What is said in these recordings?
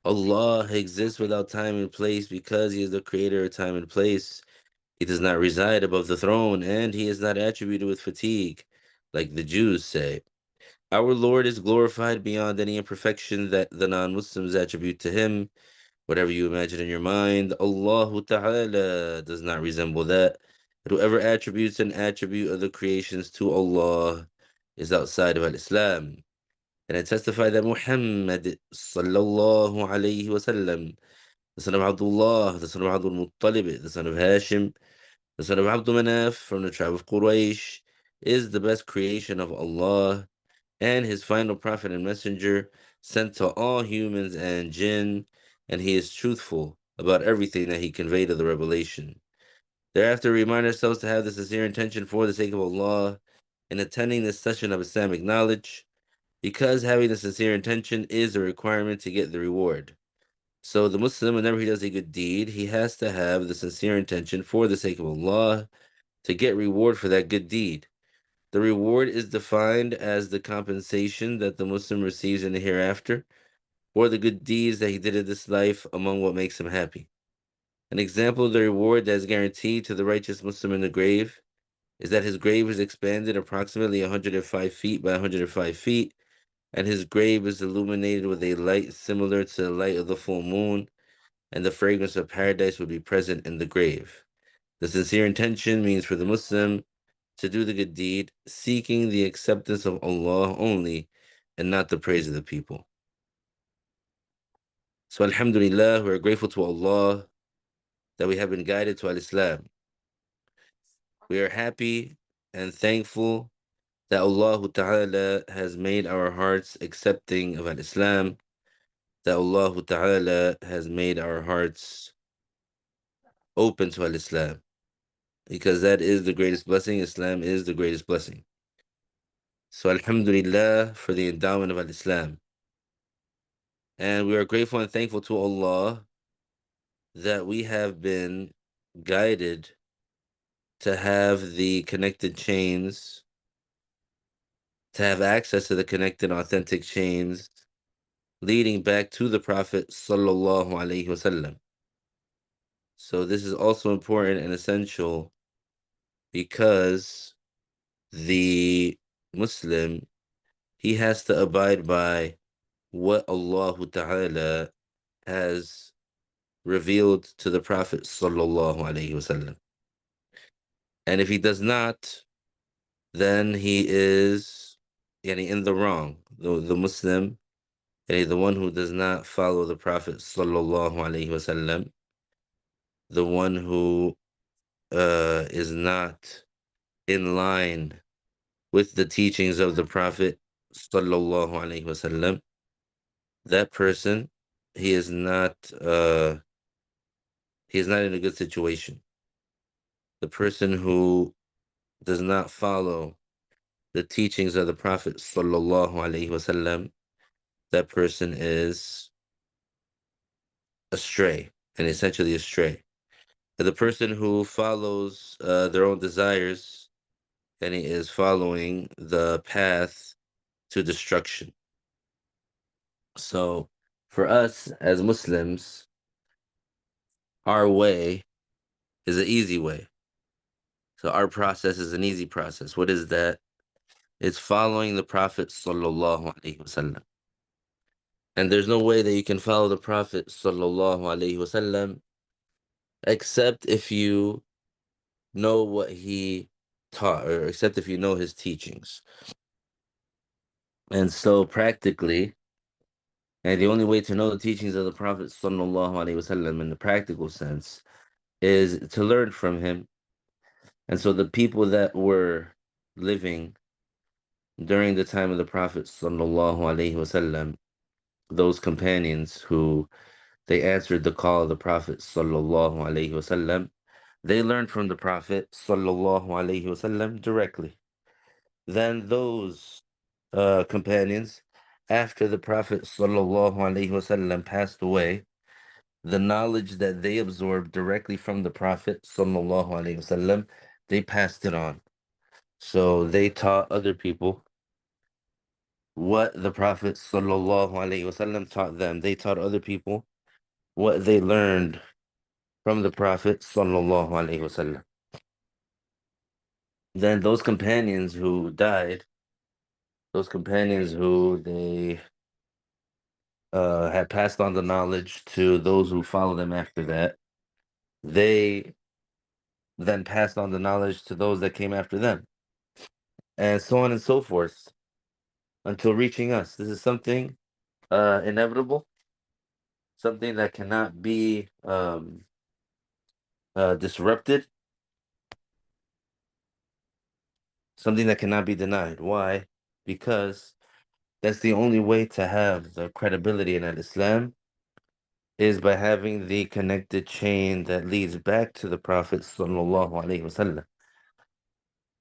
Allah exists without time and place because He is the creator of time and place. He does not reside above the throne, and He is not attributed with fatigue, like the Jews say. Our Lord is glorified beyond any imperfection that the non-Muslims attribute to Him. Whatever you imagine in your mind, Allah Ta'ala does not resemble that. Whoever attributes an attribute of the creations to Allah is outside of Islam. And I testify that Muhammad sallallahu alayhi wasallam, the son of Abdullah, the son of Abdul Muttalib, the son of Hashim, the son of Abdul Manaf from the tribe of Quraysh, is the best creation of Allah and his final prophet and messenger sent to all humans and jinn, and he is truthful about everything that he conveyed of the revelation. Thereafter, remind ourselves to have the sincere intention for the sake of Allah in attending this session of Islamic knowledge, because having the sincere intention is a requirement to get the reward. So the Muslim, whenever he does a good deed, he has to have the sincere intention for the sake of Allah to get reward for that good deed. The reward is defined as the compensation that the Muslim receives in the hereafter, or the good deeds that he did in this life among what makes him happy. An example of the reward that is guaranteed to the righteous Muslim in the grave is that his grave is expanded approximately 105 feet by 105 feet, and his grave is illuminated with a light similar to the light of the full moon, and the fragrance of paradise would be present in the grave. The sincere intention means for the Muslim to do the good deed, seeking the acceptance of Allah only and not the praise of the people. So, Alhamdulillah, we are grateful to Allah that we have been guided to Al Islam. We are happy and thankful that Allah Ta'ala has made our hearts accepting of Al Islam, that Allah Ta'ala has made our hearts open to Al Islam, because that is the greatest blessing. Islam is the greatest blessing. So, Alhamdulillah for the endowment of Al Islam. And we are grateful and thankful to Allah that we have been guided to have the connected chains, to have access to the connected authentic chains leading back to the Prophet sallallahu alaihi wasallam. So this is also important and essential because the Muslim, he has to abide by what Allah Ta'ala has revealed to the Prophet sallallahu alaihi wasallam. And if he does not, then he is in the wrong. The Muslim, the one who does not follow the Prophet sallallahu alaihi wasallam, the one who is not in line with the teachings of the Prophet sallallahu alaihi wasallam, that person, he is not in a good situation. The person who does not follow the teachings of the Prophet sallallahu alaihi wasallam, that person is astray and essentially astray. The person who follows their own desires, and he is following the path to destruction. So for us as Muslims, our way is an easy way. So our process is an easy process. What is that? It's following the Prophet sallallahu alaihi wasallam. And there's no way that you can follow the Prophet sallallahu alaihi wasallam except if you know what he taught, or except if you know his teachings. And so practically, and the only way to know the teachings of the Prophet sallallahu alaihi wasallam in the practical sense is to learn from him. And so the people that were living during the time of the Prophet sallallahu alaihi wasallam, those companions who they answered the call of the Prophet sallallahu alaihi wasallam, they learned from the Prophet sallallahu alaihi wasallam directly. Then those companions, after the Prophet sallallahu alaihi wasallam passed away, the knowledge that they absorbed directly from the Prophet sallallahu alaihi wasallam, they passed it on. So they taught other people what the Prophet sallallahu alaihi wasallam taught them. They taught other people what they learned from the Prophet sallallahu alaihi wasallam. Then those companions who died, those companions who they had passed on the knowledge to those who follow them after that, they then passed on the knowledge to those that came after them, and so on and so forth until reaching us. This is something inevitable, something that cannot be disrupted, something that cannot be denied. Why? Because that's the only way to have the credibility in Islam is by having the connected chain that leads back to the Prophet sallallahu alaihi wasallam.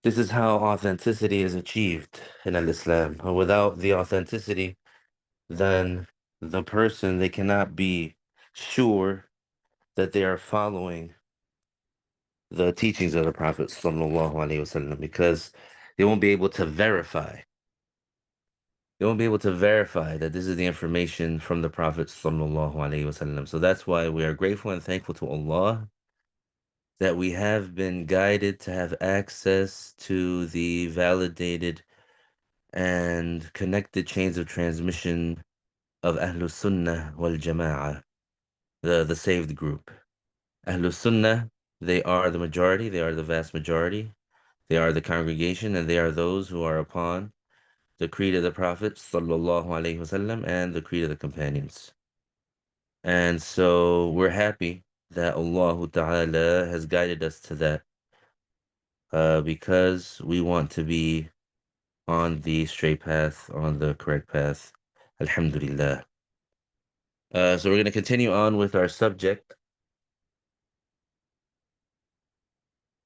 This is how authenticity is achieved in Islam. Without the authenticity, then the person, they cannot be sure that they are following the teachings of the Prophet sallallahu alaihi wasallam because they won't be able to verify. They won't be able to verify that this is the information from the Prophet sallallahu alaihi wasallam. So that's why we are grateful and thankful to Allah that we have been guided to have access to the validated and connected chains of transmission of Ahlus Sunnah wal Jama'ah, the saved group. Ahlus Sunnah, they are the majority, they are the vast majority, they are the congregation, and they are those who are upon the creed of the Prophet sallallahu alaihi wasallam and the creed of the companions. And so we're happy that Allah Ta'ala has guided us to that because we want to be on the straight path, on the correct path. Alhamdulillah. So we're going to continue on with our subject.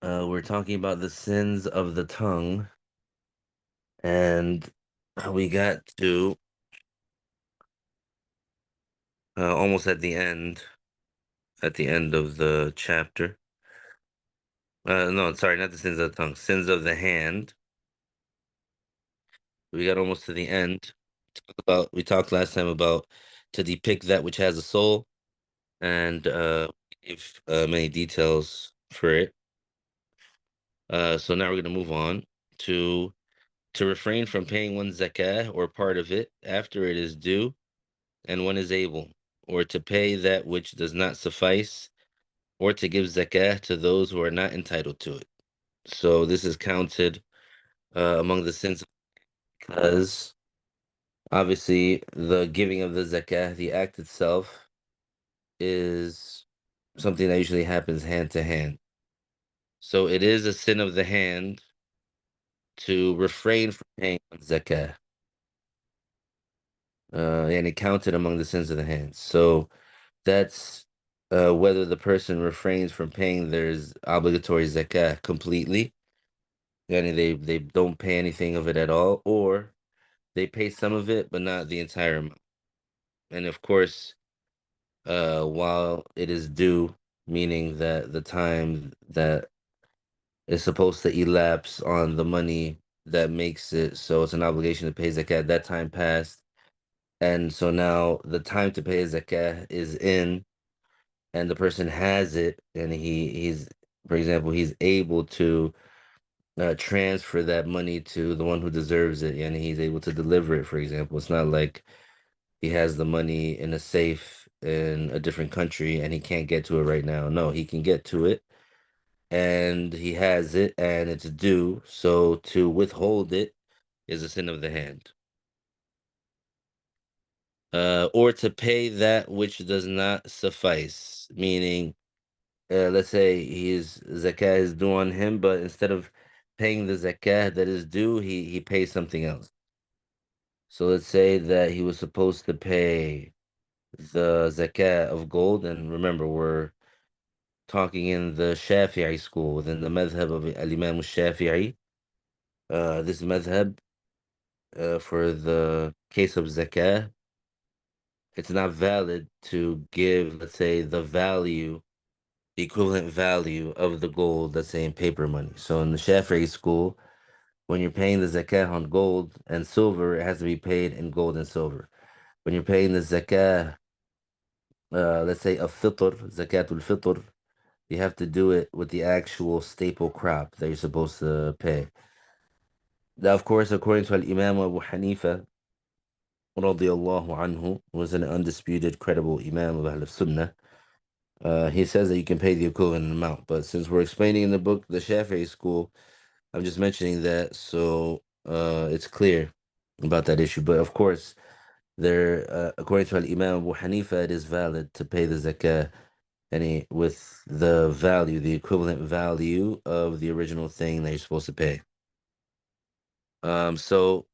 We're talking about the sins of the tongue, and we got to almost at the end of the chapter. No, sorry, not the sins of the tongue, sins of the hand. We got almost to the end. We talked last time about to depict that which has a soul, and gave many details for it. So now we're going to move on to refrain from paying one's zakah or part of it after it is due and one is able, or to pay that which does not suffice, or to give zakah to those who are not entitled to it. So this is counted among the sins because obviously the giving of the zakah, the act itself, is something that usually happens hand to hand. So it is a sin of the hand to refrain from paying zakah. And it counted among the sins of the hand. So that's whether the person refrains from paying their obligatory zakah completely, and they don't pay anything of it at all, or they pay some of it but not the entire amount. And of course, while it is due, meaning that the time that is supposed to elapse on the money that makes it so it's an obligation to pay zakat, that time passed. And so now the time to pay zakah is in, and the person has it, and he's, for example, he's able to transfer that money to the one who deserves it, and he's able to deliver it, for example. It's not like he has the money in a safe in a different country and he can't get to it right now. No, he can get to it and he has it and it's due. So to withhold it is a sin of the hand. Or to pay that which does not suffice, meaning, let's say his zakah is due on him, but instead of paying the zakah that is due, he pays something else. So let's say that he was supposed to pay the zakah of gold, and remember, we're talking in the Shafi'i school, within the madhab of Al-Imam al-Shafi'i. This madhab, for the case of zakah, it's not valid to give, let's say, the equivalent value of the gold, let's say in paper money. So in the Shafi'i school, When you're paying the zakah on gold and silver, it has to be paid in gold and silver. When you're paying the zakah, let's say a fitr, zakatul fitr, you have to do it with the actual staple crop that you're supposed to pay. Now, of course, according to Imam Abu Hanifa, radiallahu anhu, was an undisputed, credible Imam of Ahl Sunnah. He says that you can pay the equivalent amount, but since we're explaining in the book the Shafi'i school, I'm just mentioning that so it's clear about that issue. But of course, there, according to Imam Abu Hanifa, it is valid to pay the zakah any with the value, the equivalent value of the original thing that you're supposed to pay. So,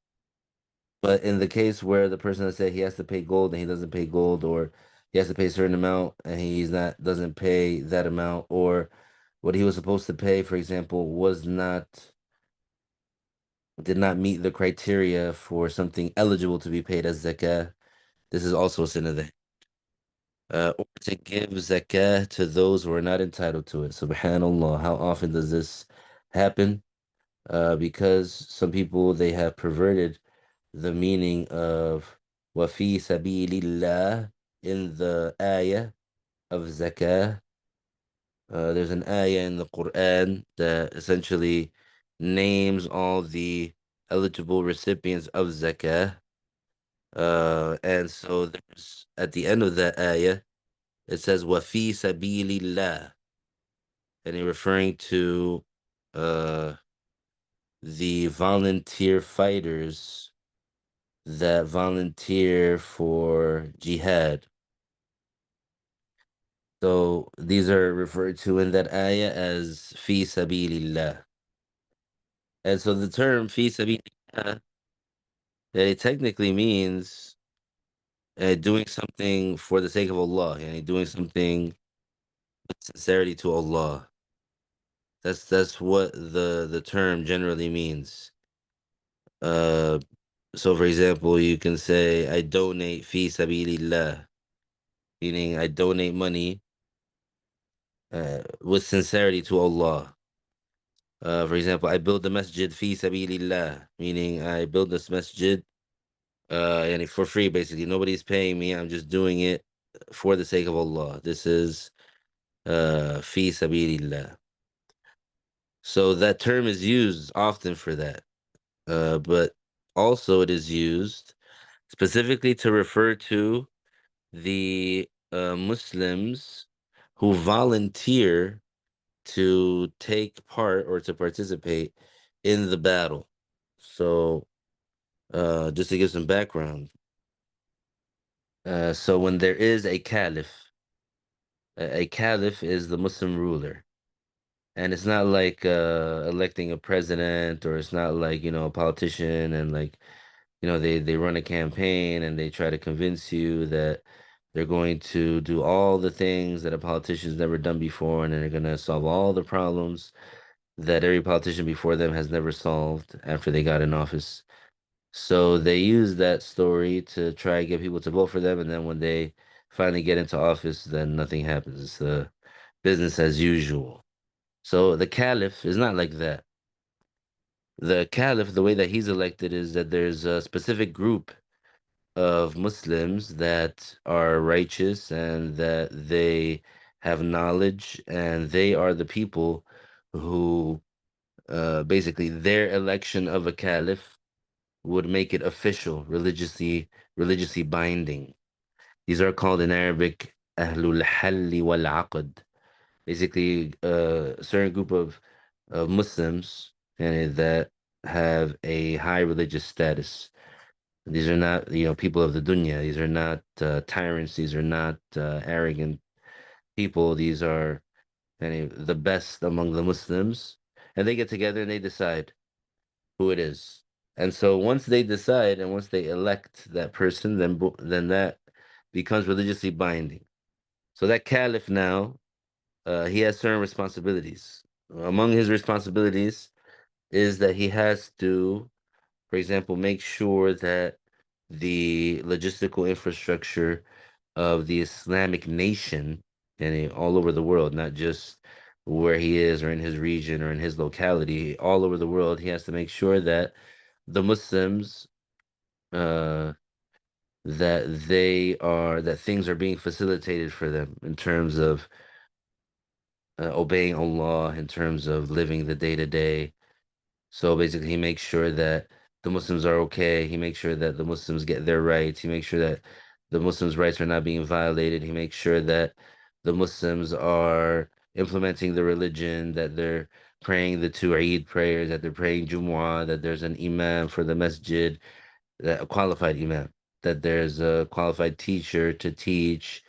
but in the case where the person that said he has to pay gold and he doesn't pay gold, or he has to pay a certain amount and he's not doesn't pay that amount, or what he was supposed to pay, for example, was not did not meet the criteria for something eligible to be paid as zakah, this is also a sin of the or to give zakah to those who are not entitled to it. Subhanallah, how often does this happen? Because some people they have perverted the meaning of wafi sabilillah in the ayah of zakah. There's an ayah in the Quran that essentially names all the eligible recipients of zakah. And so there's at the end of that ayah, it says wafi sabilillah, and you're referring to uh the volunteer fighters that volunteer for jihad. So these are referred to in that ayah as fi sabilillah. And so the term fi sabilillah, it technically means doing something for the sake of Allah, and doing something with sincerity to Allah. That's what the term generally means. Uh, so for example, you can say I donate fi sabilillah, meaning I donate money with sincerity to Allah. For example, I build the masjid fi sabilillah, meaning I build this masjid and for free basically. Nobody's paying me. I'm just doing it for the sake of Allah. This is fi sabilillah. So that term is used often for that. But also it is used specifically to refer to the Muslims who volunteer to take part or to participate in the battle. So, just to give some background, so when there is a caliph, a caliph is the Muslim ruler. And it's not like electing a president, or it's not like, a politician and like, they run a campaign and they try to convince you that they're going to do all the things that a politician's never done before, and then they're going to solve all the problems that every politician before them has never solved after they got in office. So they use that story to try and get people to vote for them, and then when they finally get into office, then nothing happens. It's business as usual. So the caliph is not like that. The caliph, the way that he's elected is that there's a specific group of Muslims that are righteous and that they have knowledge, and they are the people who basically their election of a caliph would make it official, religiously binding. These are called in Arabic Ahlul Halli wal Aqd. Basically, a certain group of Muslims and that have a high religious status. These are not, people of the dunya. These are not tyrants. These are not arrogant people. These are the best among the Muslims, and they get together and they decide who it is. And so once they decide and once they elect that person, then that becomes religiously binding. So that caliph now, he has certain responsibilities. Among his responsibilities is that he has to, for example, make sure that the logistical infrastructure of the Islamic nation and all over the world, not just where he is or in his region or in his locality, all over the world, he has to make sure that the Muslims uh that things are being facilitated for them in terms of obeying Allah, in terms of living the day to day. So basically, he makes sure that the Muslims are okay. He makes sure that the Muslims get their rights. He makes sure that the Muslims' rights are not being violated. He makes sure that the Muslims are implementing the religion, that they're praying the two Eid prayers, that they're praying Jumu'ah, that there's an imam for the masjid, that a qualified imam, that there's a qualified teacher to teach,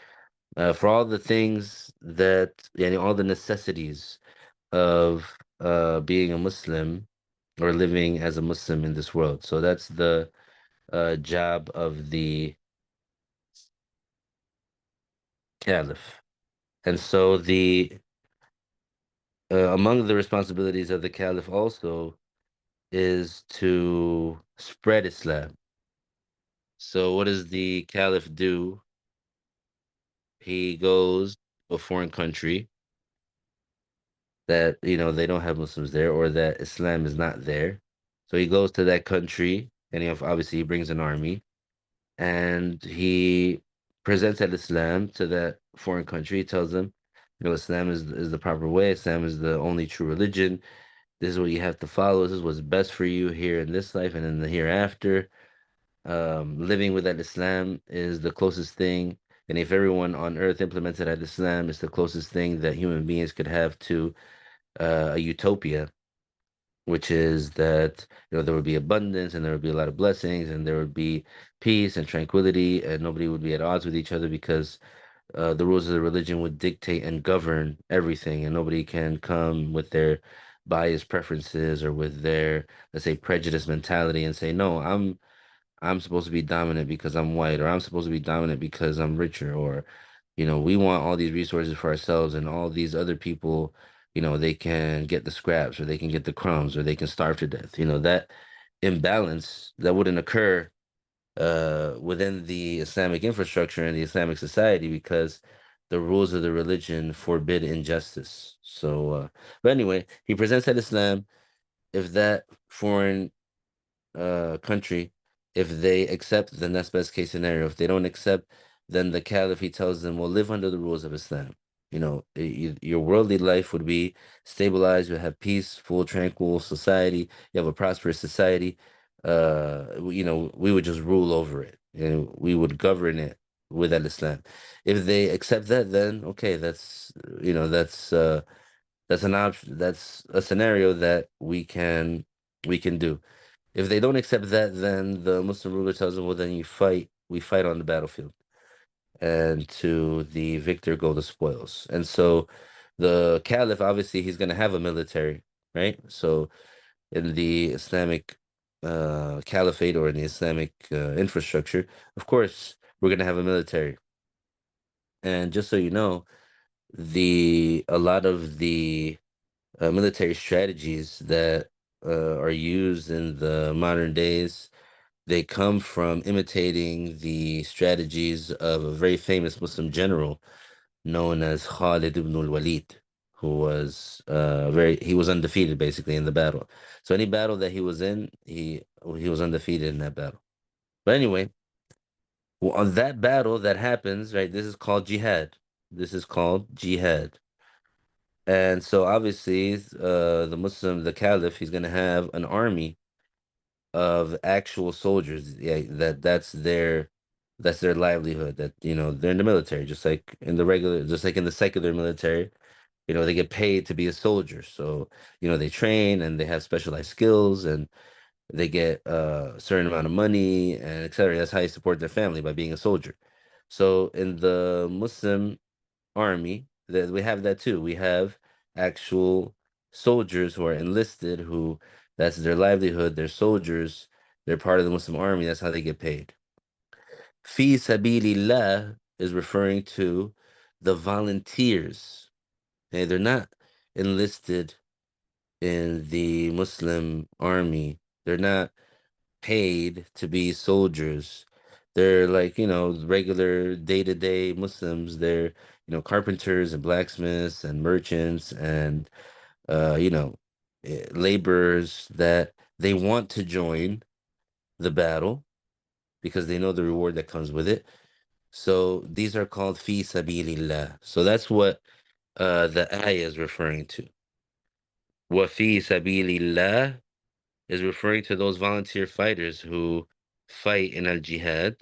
for all the things that, yani, all the necessities of being a Muslim or living as a Muslim in this world. So that's the job of the caliph. And so the among the responsibilities of the caliph also is to spread Islam. So what does the caliph do? He goes to a foreign country that, they don't have Muslims there, or that Islam is not there. So he goes to that country, and obviously he brings an army, and he presents that Islam to that foreign country. He tells them, Islam is the proper way. Islam is the only true religion. This is what you have to follow. This is what's best for you here in this life and in the hereafter. Living with that Islam is the closest thing. And if everyone on earth implemented that Islam, it's the closest thing that human beings could have to a utopia, which is that there would be abundance and there would be a lot of blessings and there would be peace and tranquility and nobody would be at odds with each other because the rules of the religion would dictate and govern everything, and nobody can come with their biased preferences or with their, let's say, prejudice mentality and say, no, I'm supposed to be dominant because I'm white, or I'm supposed to be dominant because I'm richer, or, we want all these resources for ourselves, and all these other people, they can get the scraps, or they can get the crumbs, or they can starve to death. That imbalance that wouldn't occur within the Islamic infrastructure and the Islamic society because the rules of the religion forbid injustice. So, but anyway, he presents that Islam. If that foreign country, if they accept, then that's best case scenario. If they don't accept, then the caliph, he tells them, well, live under the rules of Islam. Your worldly life would be stabilized. You have peaceful, tranquil society. You have a prosperous society. We would just rule over it and we would govern it with that Islam. If they accept that, then okay, that's an option. That's a scenario that we can do. If they don't accept that, then the Muslim ruler tells them, well, then we fight on the battlefield. And to the victor go the spoils. And so the caliph, obviously, he's going to have a military, right? So in the Islamic caliphate or in the Islamic infrastructure, of course, we're going to have a military. And just so you know, a lot of the military strategies that are used in the modern days, they come from imitating the strategies of a very famous Muslim general known as Khalid ibn al-Walid, who was he was undefeated basically in the battle. So any battle that he was in, he was undefeated in that battle. But anyway, well, on that battle that happens, right, this is called jihad. This is called jihad. And so obviously, the caliph, he's going to have an army of actual soldiers. Yeah, that's their livelihood. That they're in the military, just like in the secular military. They get paid to be a soldier. So they train and they have specialized skills and they get a certain amount of money and etc. That's how you support their family, by being a soldier. So in the Muslim army, that we have that too. We have actual soldiers who are enlisted, who that's their livelihood. They're soldiers. They're part of the Muslim army. That's how they get paid. Fi sabilillah is referring to the volunteers. Okay, they're not enlisted in the Muslim army. They're not paid to be soldiers. They're like, regular day-to-day Muslims. They're, carpenters and blacksmiths and merchants and laborers that they want to join the battle because they know the reward that comes with it. So these are called fi sabilillah. So that's what the ayah is referring to. Wa fi sabilillah is referring to those volunteer fighters who fight in al-jihad,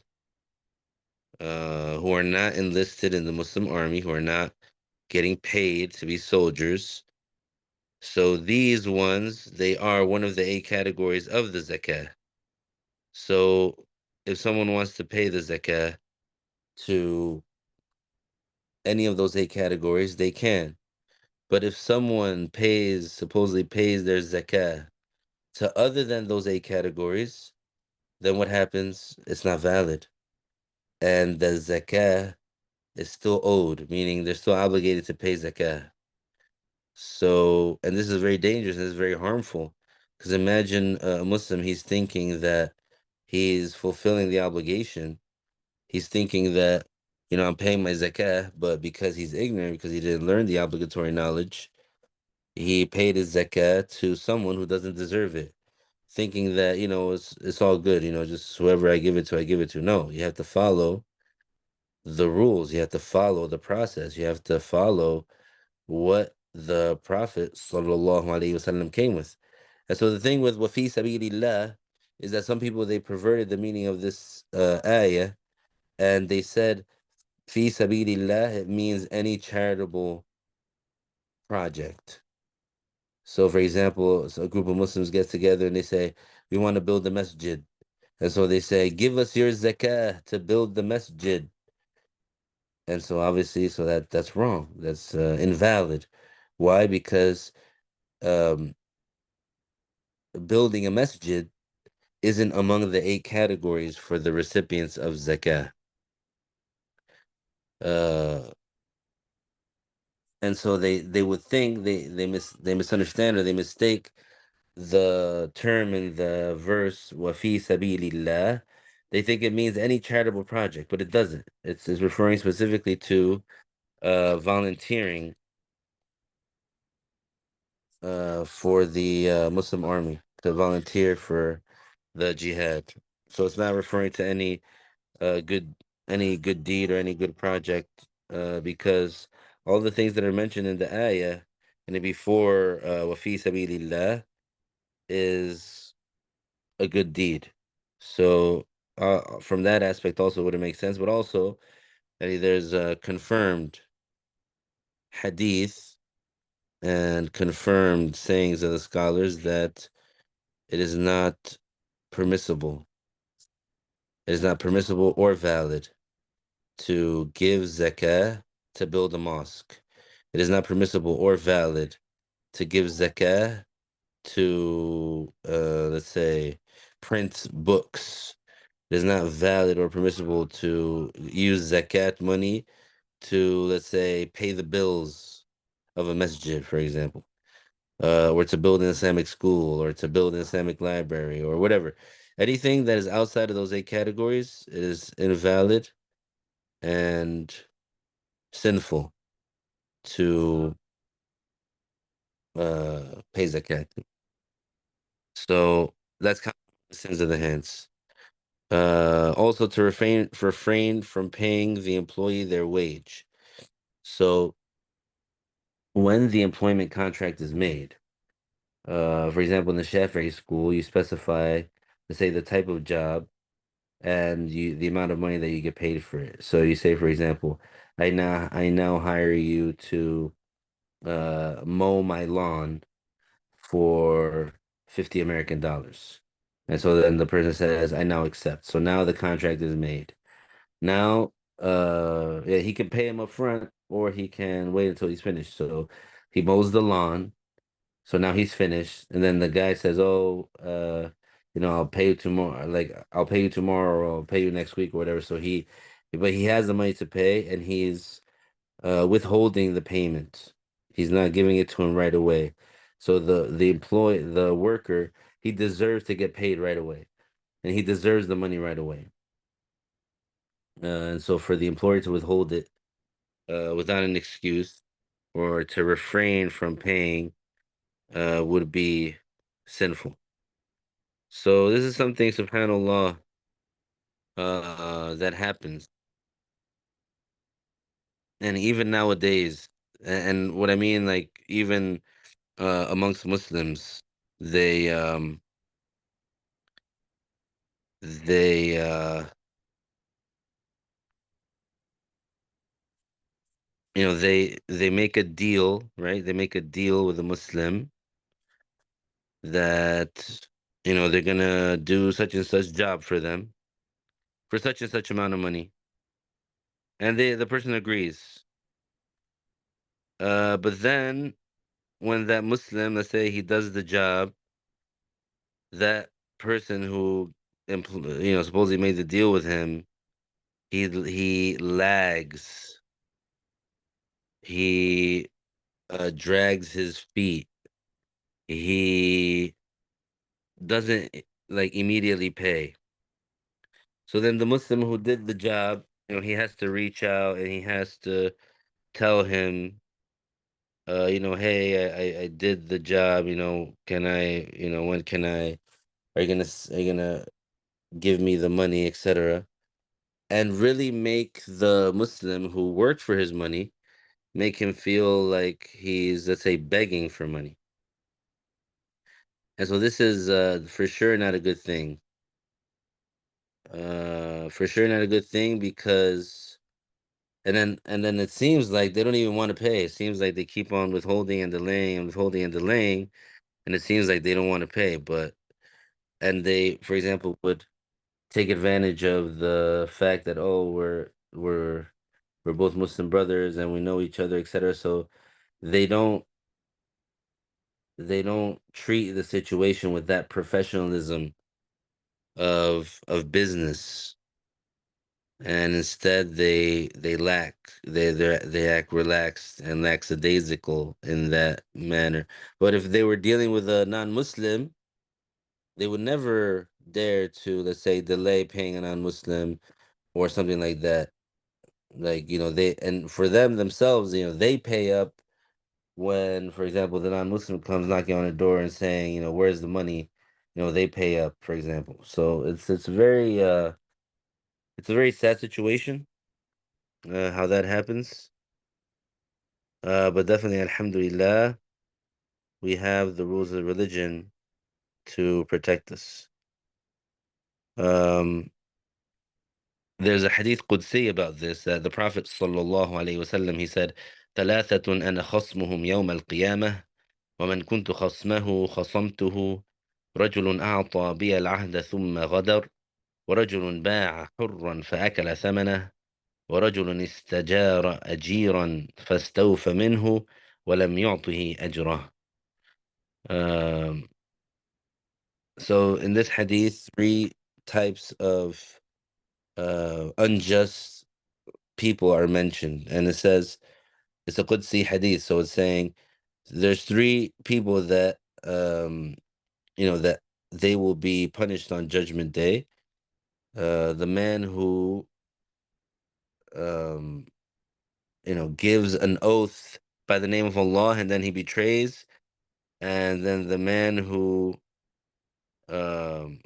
who are not enlisted in the Muslim army, who are not getting paid to be soldiers. So these ones, they are one of the eight categories of the zakah. So if someone wants to pay the zakah to any of those eight categories, they can. But if someone supposedly pays their zakah to other than those eight categories, then what happens? It's not valid. And the zakah is still owed, meaning they're still obligated to pay zakah. So, and this is very dangerous and this is very harmful because imagine a Muslim, he's thinking that he's fulfilling the obligation. He's thinking that, I'm paying my zakah, but because he's ignorant, because he didn't learn the obligatory knowledge, he paid his zakah to someone who doesn't deserve it, thinking that, it's all good, just whoever I give it to, I give it to. No, you have to follow the rules. You have to follow the process. You have to follow what the Prophet sallallahu alaihi wasallam came with. And so the thing with wafi sabilillah is that some people they perverted the meaning of this ayah and they said fi sabilillah it means any charitable project. So for example, a group of Muslims get together and they say we want to build a masjid. And so they say give us your zakah to build the masjid. And so obviously so that's wrong. That's invalid. Why? Because um building a masjid isn't among the eight categories for the recipients of zakah. Uh, and so they would think they misunderstand or they mistake the term in the verse "wafi sabilillah." They think it means any charitable project, but it doesn't. It's referring specifically to volunteering for the Muslim army to volunteer for the jihad. So it's not referring to good any good deed or any good project because all the things that are mentioned in the ayah and the before wafi sabilillah is a good deed. So from that aspect also would it make sense, but also there's a confirmed hadith and confirmed sayings of the scholars that it is not permissible. It is not permissible or valid to give zakah to build a mosque. It is not permissible or valid to give zakah to, let's say, print books. It is not valid or permissible to use zakat money to, let's say, pay the bills of a masjid, for example, or to build an Islamic school, or to build an Islamic library, or whatever. Anything that is outside of those eight categories is invalid and sinful to pay zakat. So that's kind of the sins of the hands. Also to refrain from paying the employee their wage. So when the employment contract is made, for example, in the Shafi'i school, you specify, let's say, the type of job and the amount of money that you get paid for it. So you say, for example, I now hire you to mow my lawn for 50 American dollars. And so then the person says, I now accept. So now the contract is made. Now, yeah, he can pay him up front or he can wait until he's finished. So he mows the lawn. So now he's finished. And then the guy says, oh, I'll pay you tomorrow. Like, I'll pay you tomorrow or I'll pay you next week or whatever. But he has the money to pay and he's withholding the payment. He's not giving it to him right away. So the worker, he deserves to get paid right away, and he deserves the money right away. And so for the employer to withhold it without an excuse or to refrain from paying would be sinful. So this is something, subhanAllah, that happens. And even nowadays, and what I mean, like even amongst Muslims, they they they make a deal, right? They make a deal with a Muslim that they're gonna do such and such job for them for such and such amount of money, and the person agrees. But then when that Muslim, let's say he does the job, that person who supposedly made the deal with him, he lags, he drags his feet, he doesn't like immediately pay. So then the Muslim who did the job, he has to reach out and he has to tell him, hey, I did the job, can I, when can I, are you gonna give me the money, etc. And really make the Muslim who worked for his money, make him feel like he's, let's say, begging for money. And so this is for sure not a good thing. For sure not a good thing because and then it seems like they don't even want to pay. It seems like they keep on withholding and delaying and withholding and delaying, and it seems like they don't want to pay. And they, for example, would take advantage of the fact that, oh, we're both Muslim brothers and we know each other, etc. So they don't they don't treat the situation with that professionalism of business, and instead they act relaxed and lackadaisical in that manner. But if they were dealing with a non-Muslim, they would never dare to, let's say, delay paying a non-Muslim or something like that. Like, they, and for them themselves, they pay up when, for example, the non-Muslim comes knocking on the door and saying, where's the money? They pay up, for example. So it's a very sad situation, how that happens. But definitely, alhamdulillah, we have the rules of religion to protect us. Um, there's a hadith Qudsi about this, that the Prophet sallallahu alaihi wasallam, he said, ثلاثة أنا خصمهم يوم القيامة ومن كنت خصمه خصمته رجل أعطى بي العهد ثم غدر ورجل باع حرا فأكل ثمنه ورجل استجار أجيرا فاستوفى منه ولم يعطه أجره. Um, so in this hadith, three types of unjust people are mentioned, and it says it's a Qudsi hadith, so it's saying there's three people that that they will be punished on Judgment Day. The man who um, gives an oath by the name of Allah and then he betrays, and then the man who um,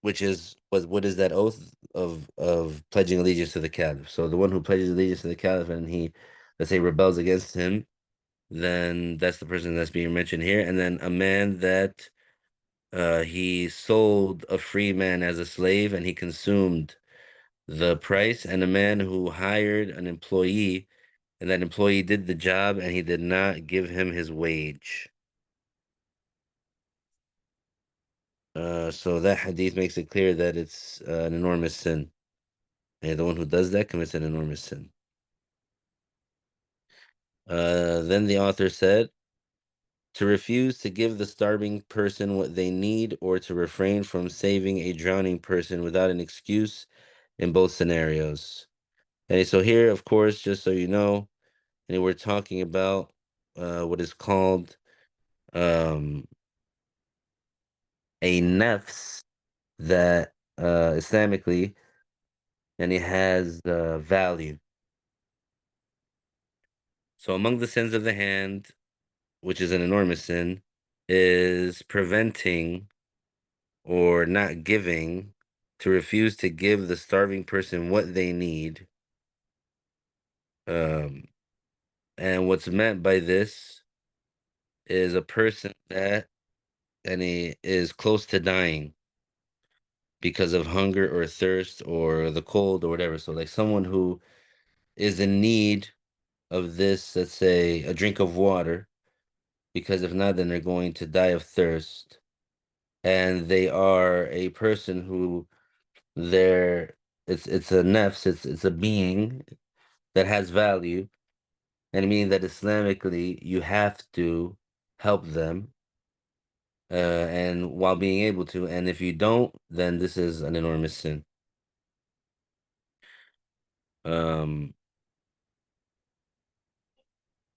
which is what is that oath of pledging allegiance to the caliph. So the one who pledges allegiance to the caliph and he, let's say, rebels against him, then that's the person that's being mentioned here. And then a man that he sold a free man as a slave and he consumed the price, and a man who hired an employee and that employee did the job and he did not give him his wage. So that hadith makes it clear that it's an enormous sin. And the one who does that commits an enormous sin. Then the author said, to refuse to give the starving person what they need or to refrain from saving a drowning person without an excuse in both scenarios. And so here, of course, just so you know, and we're talking about what is called um, a nafs that Islamically and it has value. So among the sins of the hand, which is an enormous sin, is preventing or not giving, to refuse to give the starving person what they need. Um, and what's meant by this is a person that and he is close to dying because of hunger or thirst or the cold or whatever. So like someone who is in need of this, let's say a drink of water, because if not, then they're going to die of thirst. And they are a person who they're it's a nafs, it's a being that has value, and meaning that Islamically you have to help them, and while being able to, and if you don't, then this is an enormous sin. Um,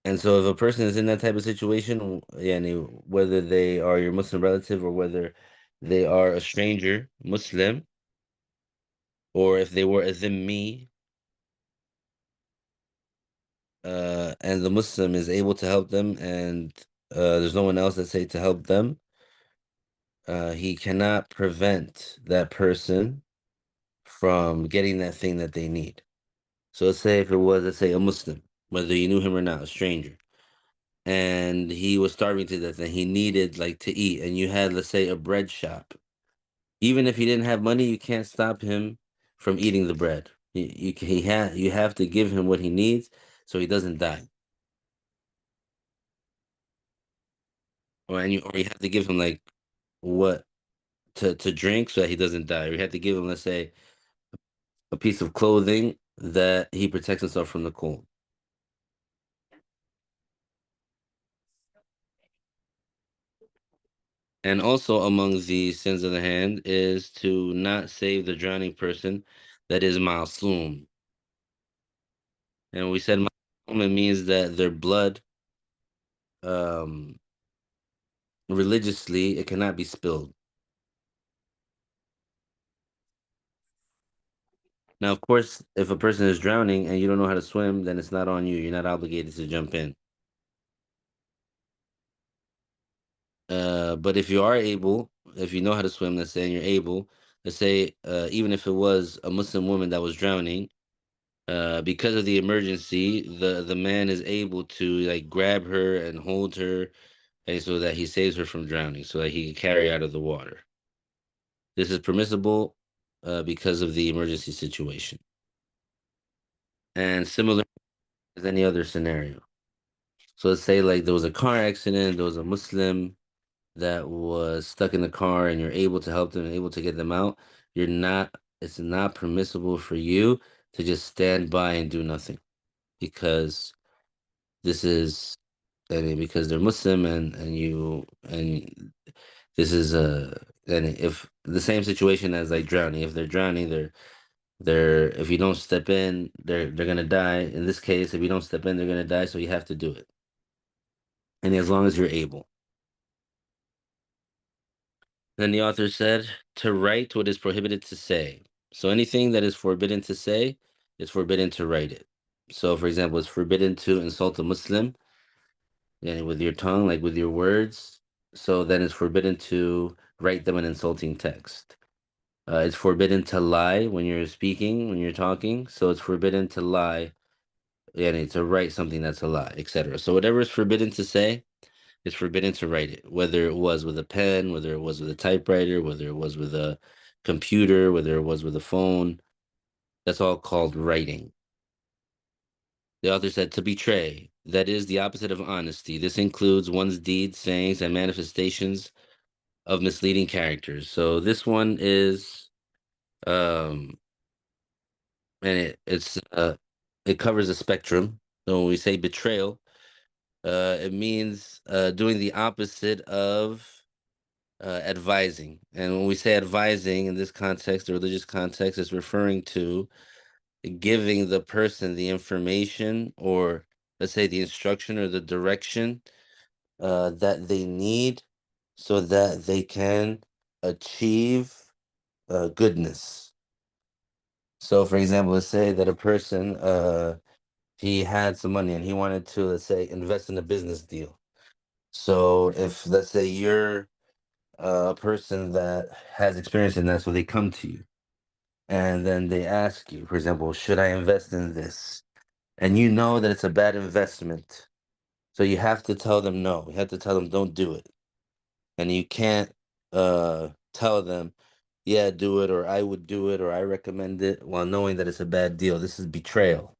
and so if a person is in that type of situation, yani, whether they are your Muslim relative or whether they are a stranger Muslim, or if they were a dhimmi, and the Muslim is able to help them, and there's no one else that say to help them, he cannot prevent that person from getting that thing that they need. So let's say if it was, let's say, a Muslim, whether you knew him or not, a stranger, and he was starving to death and he needed like to eat, and you had, let's say, a bread shop. Even if he didn't have money, you can't stop him from eating the bread. You have to give him what he needs so he doesn't die. Or you have to give him like what to drink so that he doesn't die. Or you have to give him, let's say, a piece of clothing that he protects himself from the cold. And also among the sins of the hand is to not save the drowning person that is ma'asum. And we said ma'asum, it means that their blood, um, religiously, it cannot be spilled. Now, of course, if a person is drowning and you don't know how to swim, then it's not on you. You're not obligated to jump in. But if you are able, if you know how to swim, let's say, and you're able, let's say, even if it was a Muslim woman that was drowning, because of the emergency, the man is able to like grab her and hold her, and so that he saves her from drowning, so that he can carry out of the water. This is permissible, because of the emergency situation, and similar as any other scenario. So let's say like there was a car accident, there was a Muslim that was stuck in the car, and you're able to help them and able to get them out. You're not. It's not permissible for you to just stand by and do nothing, because this is because they're Muslim, and this is and if the same situation as like drowning, if they're drowning, they're if you don't step in, they're gonna die. In this case, if you don't step in, they're gonna die. So you have to do it, and as long as you're able. Then the author said to write what is prohibited to say. So anything that is forbidden to say is forbidden to write it. So, for example, it's forbidden to insult a Muslim, yeah, with your tongue, like with your words. So then it's forbidden to write them an insulting text. It's forbidden to lie when you're speaking, when you're talking. So it's forbidden to lie, yeah, to write something that's a lie, etc. So whatever is forbidden to say, it's forbidden to write it, whether it was with a pen, whether it was with a typewriter, whether it was with a computer, whether it was with a phone. That's all called writing. The author said to betray, that is the opposite of honesty. This includes one's deeds, sayings, and manifestations of misleading characters. So this one is, um, and it covers a spectrum. So when we say betrayal, it means doing the opposite of advising. And when we say advising in this context, the religious context, is referring to giving the person the information, or let's say the instruction or the direction that they need so that they can achieve goodness. So, for example, let's say that a person he had some money and he wanted to, let's say, invest in a business deal. So, if let's say you're a person that has experience in that, so they come to you and then they ask you, for example, should I invest in this? And you know that it's a bad investment. So you have to tell them no. You have to tell them don't do it. And you can't tell them, yeah, do it, or I would do it, or I recommend it, while knowing that it's a bad deal. This is betrayal.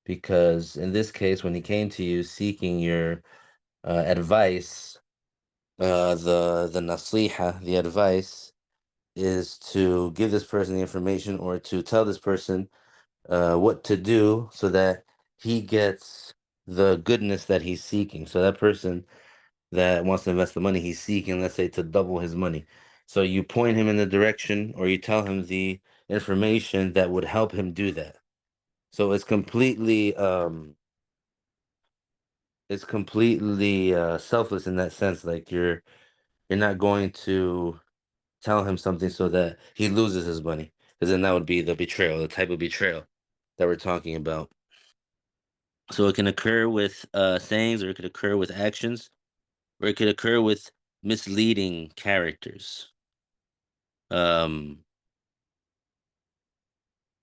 Because in this case, when he came to you seeking your advice, the nasiha, the advice, is to give this person the information or to tell this person what to do so that he gets the goodness that he's seeking. So that person that wants to invest the money he's seeking, let's say, to double his money. So you point him in the direction or you tell him the information that would help him do that. So it's completely selfless in that sense. Like you're not going to tell him something so that he loses his money, because then that would be the betrayal, the type of betrayal that we're talking about. So it can occur with sayings, or it could occur with actions, or it could occur with misleading characters. Um,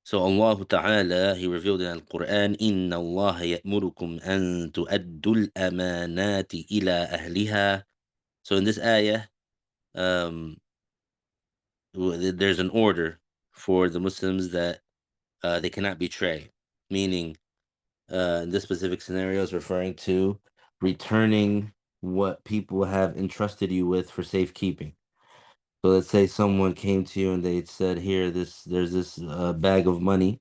so Allah Ta'ala, He revealed in Al-Quran, إِنَّ اللَّهَ يَأْمُرُكُمْ أَن تُؤَدُّوا الْأَمَانَاتِ إِلَى أَهْلِهَا. So in this ayah, um, there's an order for the Muslims that they cannot betray, meaning in this specific scenario is referring to returning what people have entrusted you with for safekeeping. So let's say someone came to you and they said, "Here, there's this bag of money.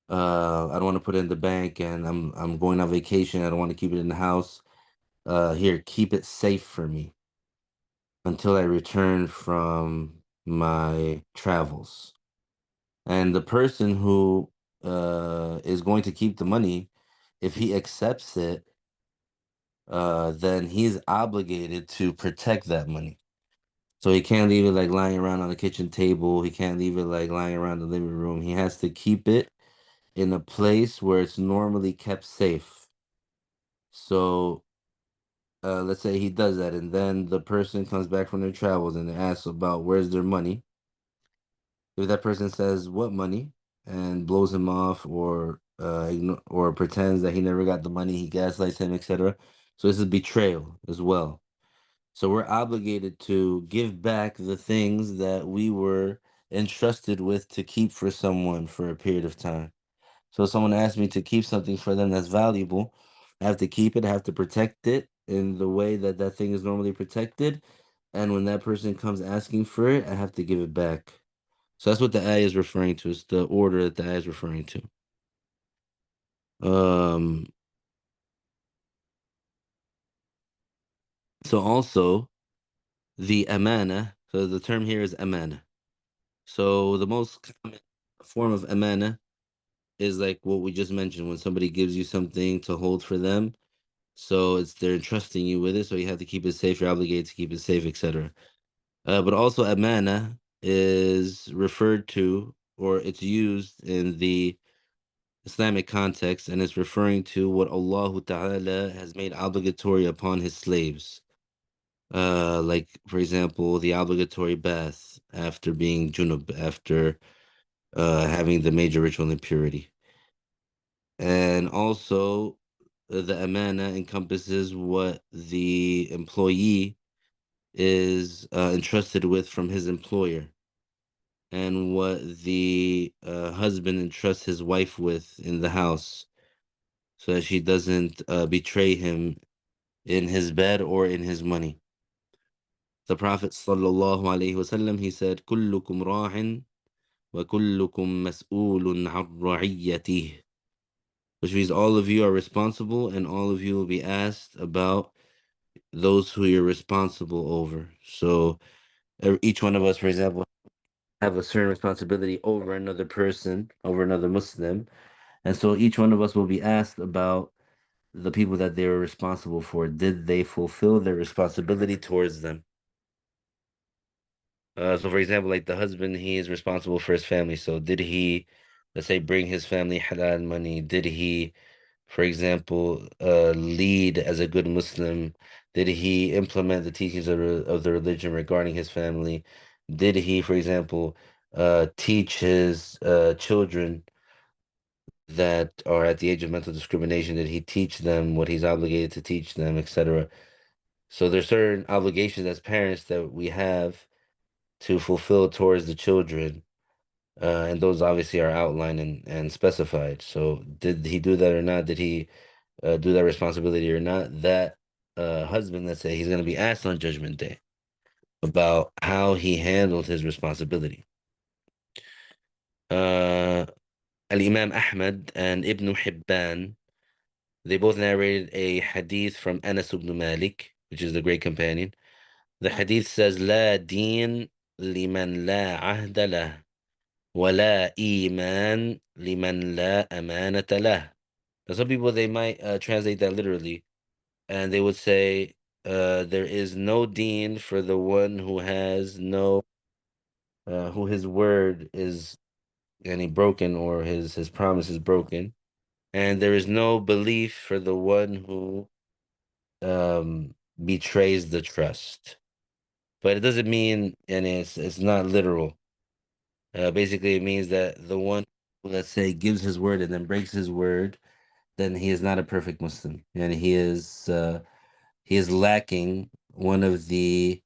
I don't want to put it in the bank, and I'm going on vacation. I don't want to keep it in the house. Here, keep it safe for me until I return from my travels." And the person who is going to keep the money, if he accepts it, then he's obligated to protect that money. So he can't leave it like lying around on the kitchen table. He can't leave it like lying around the living room. He has to keep it in a place where it's normally kept safe. So let's say he does that, and then the person comes back from their travels and they ask about where's their money. If that person says what money and blows him off, or or pretends that he never got the money, he gaslights him, etc. So this is betrayal as well. So we're obligated to give back the things that we were entrusted with to keep for someone for a period of time. So if someone asks me to keep something for them that's valuable, I have to keep it, I have to protect it in the way that that thing is normally protected. And when that person comes asking for it, I have to give it back. So that's what the ayah is referring to. It's the order that the ayah is referring to. Um, so also the amana, so the term here is amana. So the most common form of amana is like what we just mentioned, when somebody gives you something to hold for them. So it's they're entrusting you with it, so you have to keep it safe. You're obligated to keep it safe, etc. But also amana is referred to, or it's used in the Islamic context, and it's referring to what Allah Ta'ala has made obligatory upon His slaves. Like for example, the obligatory bath after being junub, after having the major ritual impurity. And also, the amana encompasses what the employee is entrusted with from his employer, and what the husband entrusts his wife with in the house, so that she doesn't betray him in his bed or in his money. The Prophet sallallahu alaihi wasallam, he said, "Kullukum ra'in wa kullukum mas'ulun 'an ra'iyatihi," which means all of you are responsible and all of you will be asked about those who you're responsible over. So each one of us, for example, have a certain responsibility over another person, over another Muslim. And so each one of us will be asked about the people that they were responsible for. Did they fulfill their responsibility towards them? So for example, like the husband, he is responsible for his family. So did he, let's say, bring his family halal money? Did he, for example, lead as a good Muslim? Did he implement the teachings of the religion regarding his family? Did he, for example, teach his children that are at the age of mental discrimination? Did he teach them what he's obligated to teach them, etc.? So there's certain obligations as parents that we have to fulfill towards the children, and those obviously are outlined and specified. So did he do that or not? Did he do that responsibility or not? That husband, let's say, he's going to be asked on Judgment Day about how he handled his responsibility. Uh, Al-Imam Ahmad and Ibn Hibban, they both narrated a hadith from Anas ibn Malik, which is the great companion. The hadith says, لا دين لمن لا عهد له ولا إيمان لمن لا أمانة له. Now, some people they might translate that literally, and they would say, there is no deen for the one who has no, who his word is any broken or his promise is broken, and there is no belief for the one who betrays the trust. But it doesn't mean, and it's not literal. Basically, it means that the one who, let's say, gives his word and then breaks his word, then he is not a perfect Muslim, and he is lacking one of the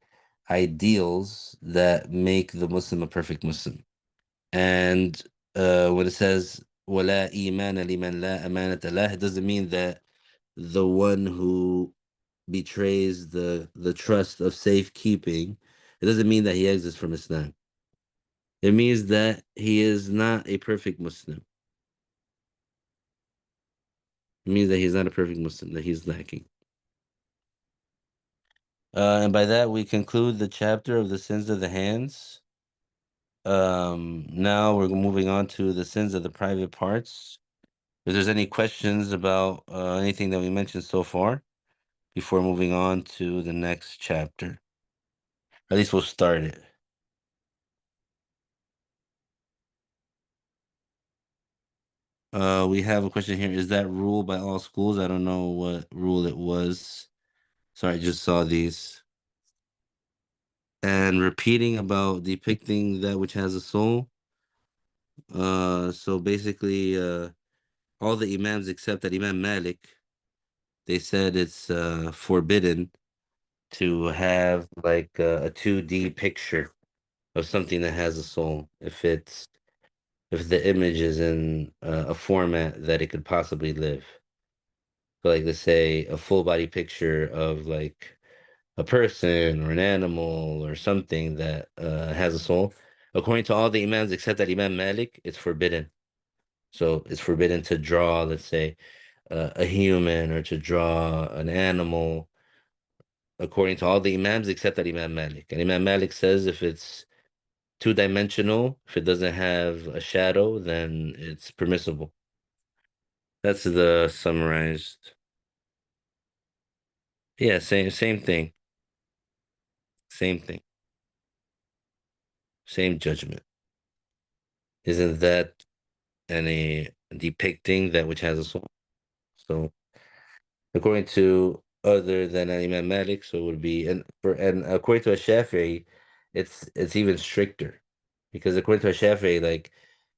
ideals that make the Muslim a perfect Muslim. And when it says "wala imana liman la amanata lah," it doesn't mean that the one who betrays the trust of safekeeping, it doesn't mean that he exits from Islam. It means that he is not a perfect Muslim. It means that he's not a perfect Muslim, that he's lacking. And by that, we conclude the chapter of the sins of the hands. Now we're moving on to the sins of the private parts. If there's any questions about anything that we mentioned so far, before moving on to the next chapter, at least we'll start it. We have a question here. Is that rule by all schools? I don't know what rule it was. Sorry, I just saw these. And repeating about depicting that which has a soul. So basically, all the imams except that Imam Malik, they said it's forbidden to have like a 2D picture of something that has a soul if the image is in a format that it could possibly live. So like let's say a full body picture of like a person or an animal or something that has a soul. According to all the imams except that Imam Malik, it's forbidden. So it's forbidden to draw, let's say, a human or to draw an animal, according to all the imams except that Imam Malik. And Imam Malik says if it's two-dimensional, if it doesn't have a shadow, then it's permissible. That's the summarized. Yeah, same thing. Same thing. Same judgment. Isn't that any depicting that which has a soul? So according to other than Imam Malik, so it would be and according to a Shafi'i, it's even stricter because according to a Shafi'i, like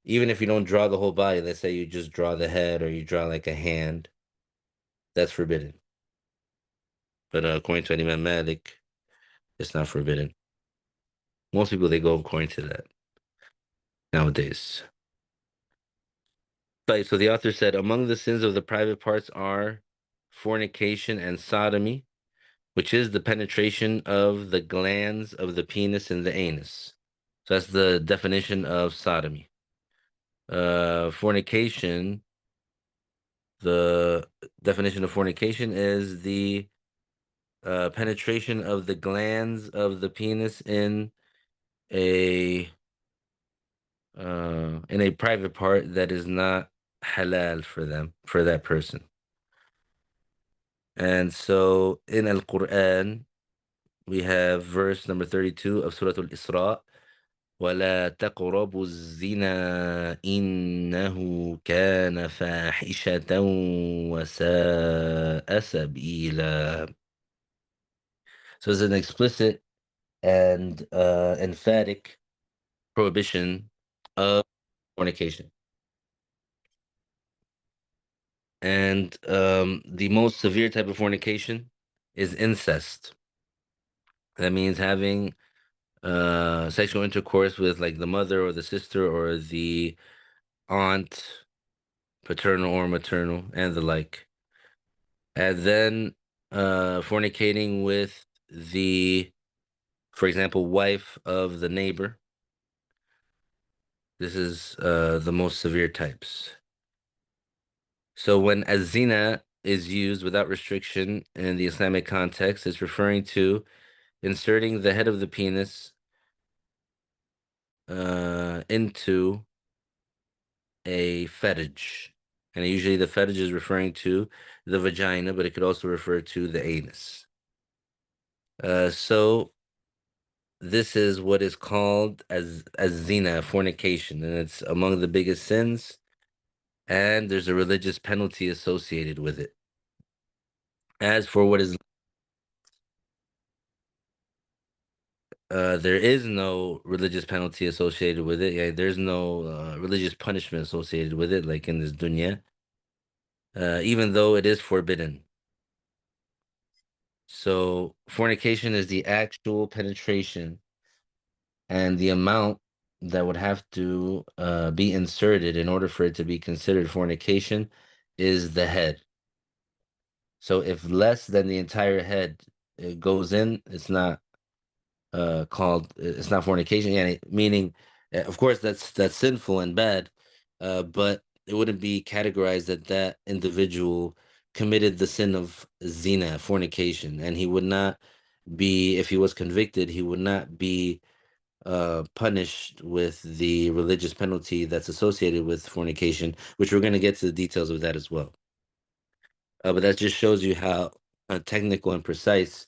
even if you don't draw the whole body, let's say you just draw the head or you draw like a hand, that's forbidden. But according to Imam Malik, it's not forbidden. Most people they go according to that nowadays. Right, so the author said, among the sins of the private parts are fornication and sodomy, which is the penetration of the glands of the penis and the anus. So that's the definition of sodomy. Fornication, the definition of fornication is the penetration of the glands of the penis a in a private part that is not halal for them, for that person. And so in Al-Quran, we have verse number 32 of Surah Al-Isra. ولا تقربوا الزنا إنه كان فاحشة وساء سبيلا. So it's an explicit and emphatic prohibition of fornication. And the most severe type of fornication is incest. That means having sexual intercourse with like the mother or the sister or the aunt, paternal or maternal, and the like. And then fornicating with the, for example, wife of the neighbor. This is the most severe types. So when azina is used without restriction in the Islamic context, it's referring to inserting the head of the penis into a fetich. And usually the fetich is referring to the vagina, but it could also refer to the anus. So this is what is called as zina, fornication, and it's among the biggest sins, and there's a religious penalty associated with it. As for what is there is no religious penalty associated with it. Yeah, there's no religious punishment associated with it, like in this dunya, even though it is forbidden. So fornication is the actual penetration, and the amount that would have to be inserted in order for it to be considered fornication is the head. So if less than the entire head goes in, it's not called it's not fornication. Yeah, meaning, of course, that's sinful and bad, but it wouldn't be categorized that that individual committed the sin of zina, fornication, and he would not be, if he was convicted, he would not be punished with the religious penalty that's associated with fornication, which we're going to get to the details of that as well. But that just shows you how technical and precise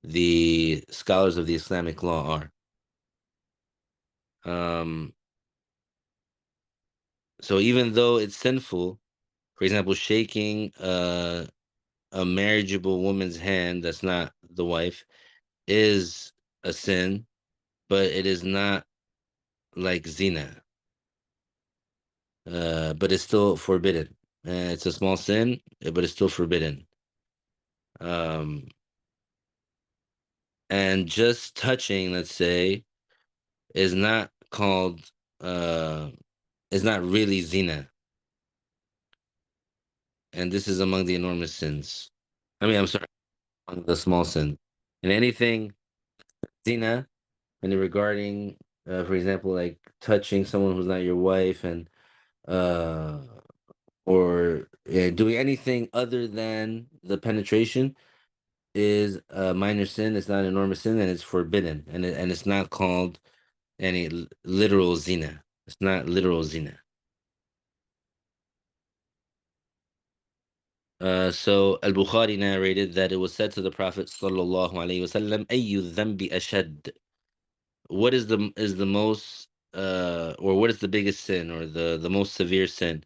the scholars of the Islamic law are. Um, so even though it's sinful, for example, shaking a marriageable woman's hand that's not the wife is a sin, but it is not like zina. But it's still forbidden. It's a small sin, but it's still forbidden. Um, and just touching, let's say, is not called is not really zina, and this is among the enormous sins. I mean, I'm sorry, among the small sin. And anything zina, and regarding, for example, like touching someone who's not your wife, and uh, or doing anything other than the penetration is a minor sin. It's not an enormous sin, and it's forbidden, and it's not called any literal zina. It's not literal zina. So Al-Bukhari narrated that it was said to the Prophet sallallahu alaihi wasallam, "Ayyu dhanbi ashad?" What is the most or what is the biggest sin or the most severe sin?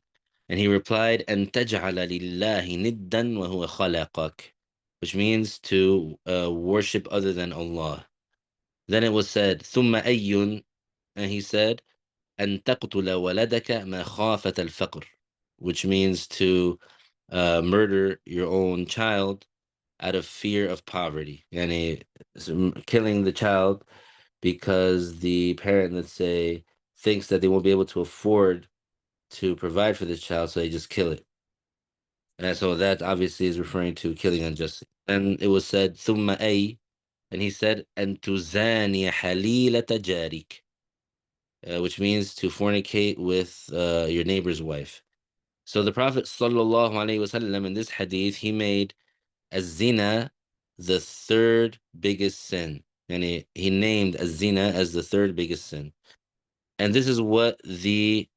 And he replied, "An taj'ala lillahi niddan wa huwa khalaqak," which means to worship other than Allah. Then it was said, "Thumma ayyun," and he said, "An taqtula waladaka makhafata al-faqr," which means to murder your own child out of fear of poverty. Yani killing the child because the parent, let's say, thinks that they won't be able to afford to provide for this child, so they just kill it. And so that obviously is referring to killing unjustly. And it was said, ثُمَّ أَيْ, and he said, أَن تُزَانِيَ حَلِيلَةَ جَارِكَ, which means to fornicate with your neighbor's wife. So the Prophet sallallahu alaihi wasallam in this hadith, he made az-zina the third biggest sin. And he named az-zina as the third biggest sin. And this is what the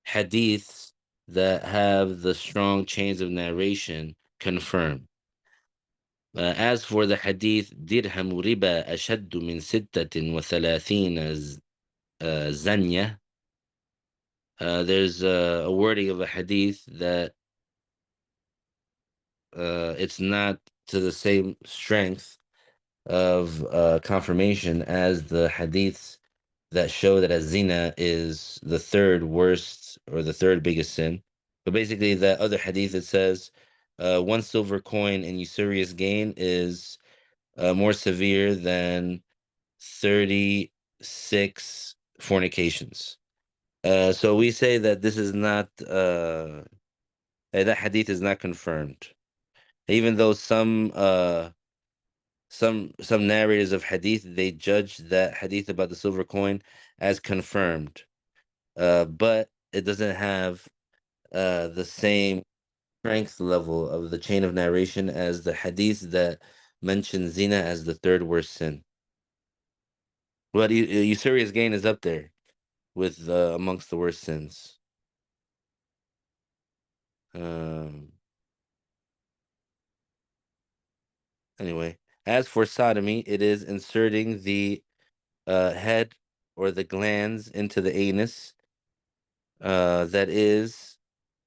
hadiths that have the strong chains of narration confirm. As for the hadith, dirham riba ashaddu min sittatin wa thalathina zanya, there's a wording of a hadith that it's not to the same strength of confirmation as the hadiths that show that a zina is the third worst or the third biggest sin. But basically, that other hadith that says one silver coin in usurious gain is more severe than 36 fornications. So we say that this is not, that hadith is not confirmed. Even though some narrators of hadith, they judge that hadith about the silver coin as confirmed, but it doesn't have the same strength level of the chain of narration as the hadith that mention zina as the third worst sin. But usurious gain is up there with amongst the worst sins. Um, anyway, as for sodomy, it is inserting the head or the glands into the anus. That is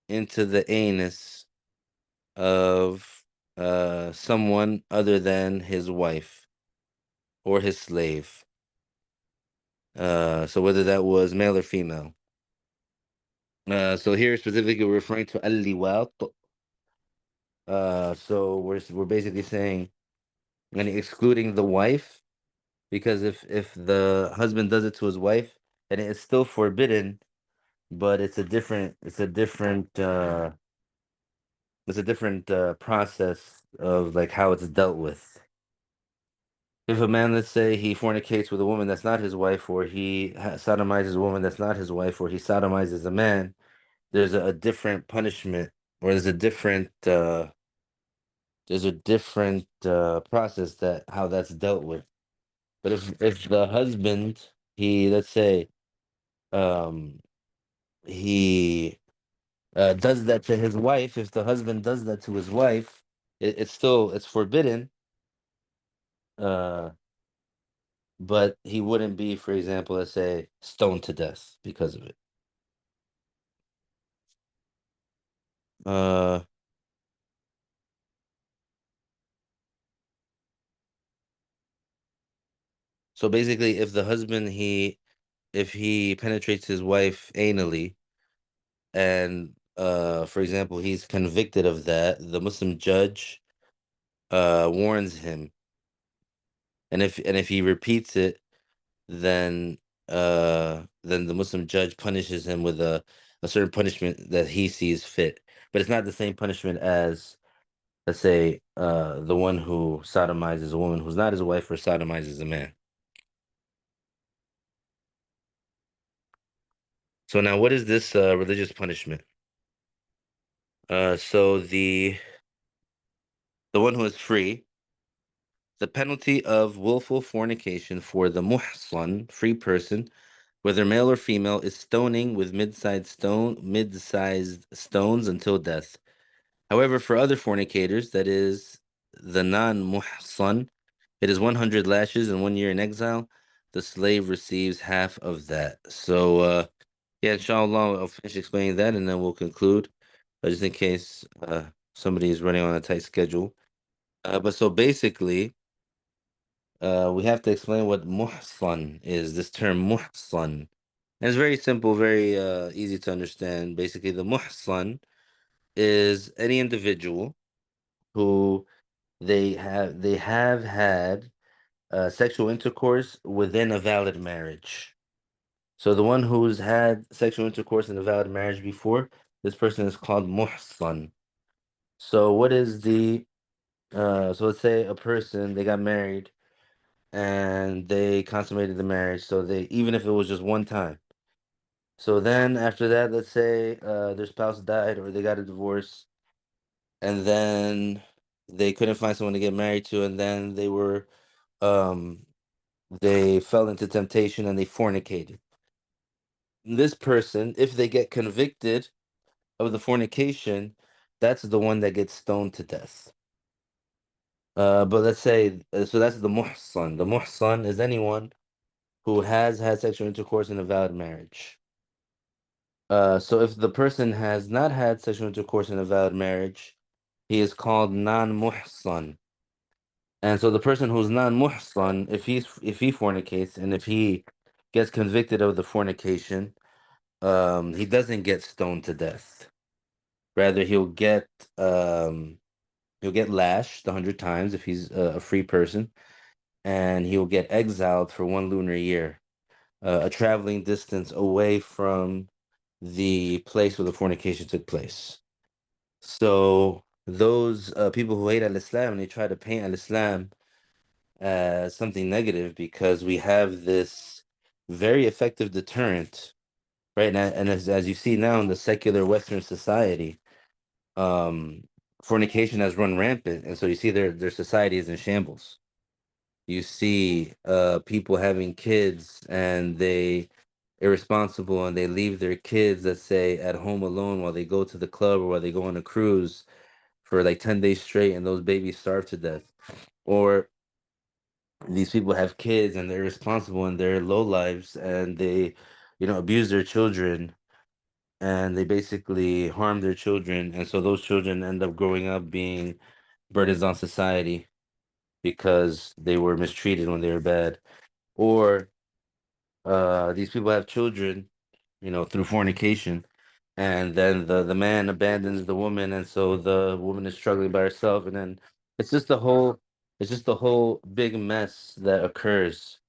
into the anus of someone other than his wife or his slave. So whether that was male or female. So here specifically we're referring to al-liwat. So we're basically saying and excluding the wife, because if the husband does it to his wife, then it's still forbidden, but it's a different process of like how it's dealt with. If a man, let's say, he fornicates with a woman that's not his wife, or he sodomizes a woman that's not his wife, or he sodomizes a man, there's a different punishment, or there's a different process that how that's dealt with. But if the husband, he, let's say, um he does that to his wife, if the husband does that to his wife, it's forbidden, uh but he wouldn't be, for example, let's say, stoned to death because of it. uh so basically, if he penetrates his wife anally, and for example, he's convicted of that, the Muslim judge warns him, and if he repeats it, then then the Muslim judge punishes him with a certain punishment that he sees fit. But it's not the same punishment as, let's say, the one who sodomizes a woman who's not his wife or sodomizes a man. So now, what is this religious punishment? So the one who is free, the penalty of willful fornication for the muhsan, free person, whether male or female, is stoning with mid-sized stones until death. However, for other fornicators, that is the non-muhsan, it is 100 lashes and 1 year in exile. The slave receives half of that. So, yeah, inshallah, I'll finish explaining that and then we'll conclude, just in case somebody is running on a tight schedule. But so basically, we have to explain what muhsan is, this term muhsan. And it's very simple, very easy to understand. Basically, the muhsan is any individual who they have had sexual intercourse within a valid marriage. So the one who's had sexual intercourse in a valid marriage before, this person is called muhsan. So what is the so let's say a person, they got married and they consummated the marriage. So they, even if it was just one time. So then after that, let's say their spouse died or they got a divorce, and then they couldn't find someone to get married to, and then um they fell into temptation and they fornicated. This person, if they get convicted of the fornication, that's the one that gets stoned to death. But let's say, so that's the muhsan. The muhsan is anyone who has had sexual intercourse in a valid marriage. So if the person has not had sexual intercourse in a valid marriage, he is called non-muhsan. And so the person who's non-muhsan, if he fornicates and if he gets convicted of the fornication, he doesn't get stoned to death. Rather, um he'll get lashed 100 times if he's a free person, and he'll get exiled for 1 lunar year, a traveling distance away from the place where the fornication took place. So those people who hate al-Islam, they try to paint al-Islam as something negative because we have this very effective deterrent, right? And as you see now in the secular Western society, um, fornication has run rampant, and so you see their society is in shambles. You see people having kids and they irresponsible and they leave their kids, let's say, at home alone while they go to the club or while they go on a cruise for like 10 days straight, and those babies starve to death. Or these people have kids and they're responsible in their low lives and they, abuse their children, and they basically harm their children. And so those children end up growing up being burdens on society because they were mistreated when they were bad. Or these people have children, through fornication, and then the man abandons the woman, and so the woman is struggling by herself, and then it's just a whole it's just a whole big mess that occurs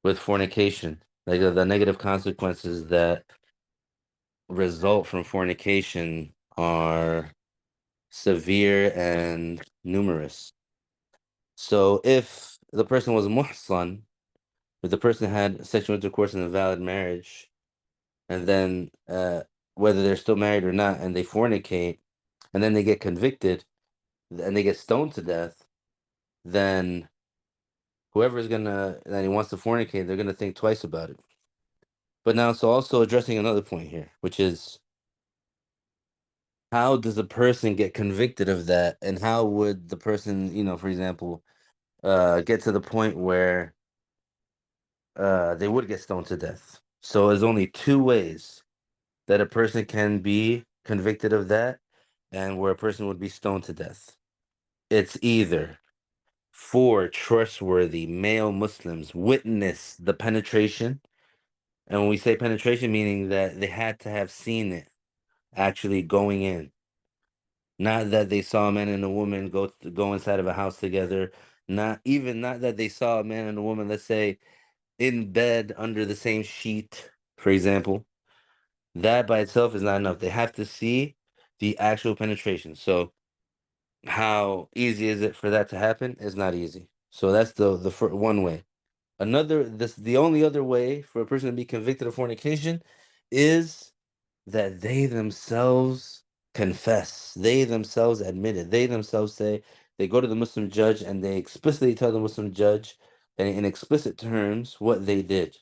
with fornication. Like the negative consequences that result from fornication are severe and numerous. So if the person was muhsan, if the person had sexual intercourse in a valid marriage, and then whether they're still married or not, and they fornicate, and then they get convicted, and they get stoned to death, then whoever's gonna that he wants to fornicate, they're gonna think twice about it. But now, so also addressing another point here, which is how does a person get convicted of that, and how would the person, for example, get to the point where they would get stoned to death? So there's only two ways that a person can be convicted of that and where a person would be stoned to death. It's either four trustworthy male Muslims witness the penetration, and when we say penetration, meaning that they had to have seen it actually going in, not that they saw a man and a woman go inside of a house together, not that they saw a man and a woman, let's say, in bed under the same sheet, for example. That by itself is not enough. They have to see the actual penetration. So how easy is it for that to happen? It's not easy. So that's one way. The only other way for a person to be convicted of fornication is that they themselves confess, they themselves admit it, they themselves say, they go to the Muslim judge and they explicitly tell the Muslim judge in explicit terms what they did.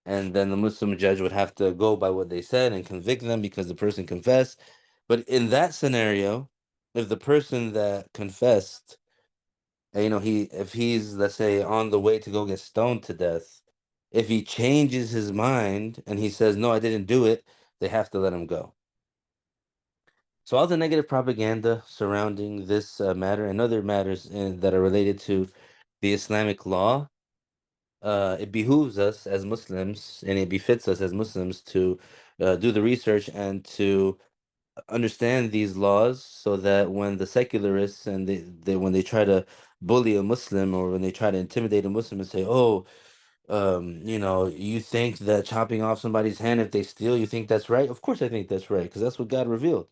And then the Muslim judge would have to go by what they said and convict them because the person confessed. But in that scenario, if the person that confessed, if he's, let's say, on the way to go get stoned to death, if he changes his mind and he says, no, I didn't do it, they have to let him go. So all the negative propaganda surrounding this matter and other matters that are related to the Islamic law, it behooves us as Muslims and it befits us as Muslims to do the research and to understand these laws so that when the secularists and when they try to bully a Muslim or when they try to intimidate a Muslim and say, oh, you think that chopping off somebody's hand if they steal, you think that's right? Of course I think that's right, because that's what God revealed.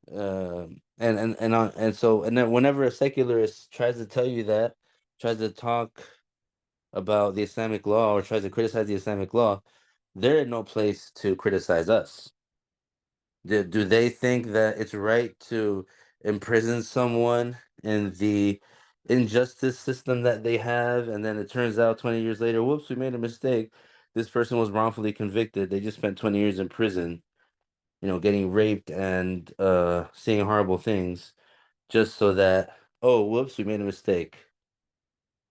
And then whenever a secularist tries to tell you that, tries to talk about the Islamic law or tries to criticize the Islamic law, they're in no place to criticize us. Do they think that it's right to imprison someone in the injustice system that they have, and then it turns out 20 years later, whoops, we made a mistake. This person was wrongfully convicted. They just spent 20 years in prison, getting raped and seeing horrible things just so that Oh, whoops, we made a mistake.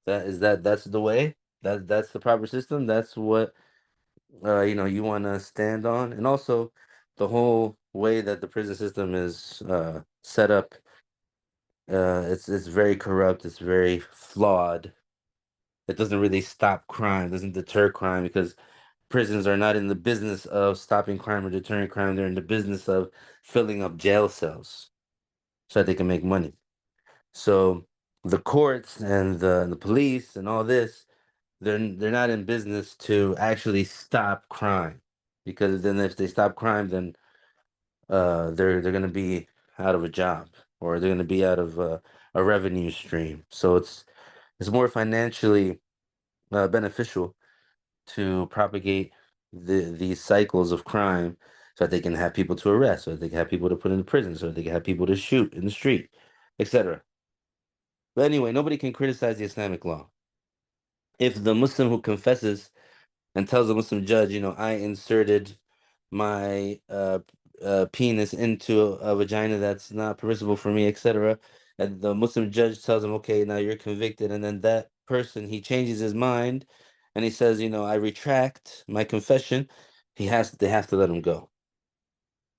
That's the way? That's the proper system? That's what you want to stand on? And also the whole way that the prison system is set up, it's very corrupt, it's very flawed. It doesn't really stop crime, doesn't deter crime because prisons are not in the business of stopping crime or deterring crime. They're in the business of filling up jail cells so that they can make money. So the courts and the police and all this, they're not in business to actually stop crime, because then if they stop crime, then they're gonna be out of a job, or they're gonna be out of a revenue stream. So it's more financially beneficial to propagate these cycles of crime so that they can have people to arrest, so that they can have people to put in prison, so that they can have people to shoot in the street, etc. But anyway, nobody can criticize the Islamic law. If the Muslim who confesses and tells the Muslim judge, I inserted my penis into a vagina that's not permissible for me, etc., and the Muslim judge tells him, okay, now you're convicted, and then that person, he changes his mind and he says, I retract my confession, they have to let him go.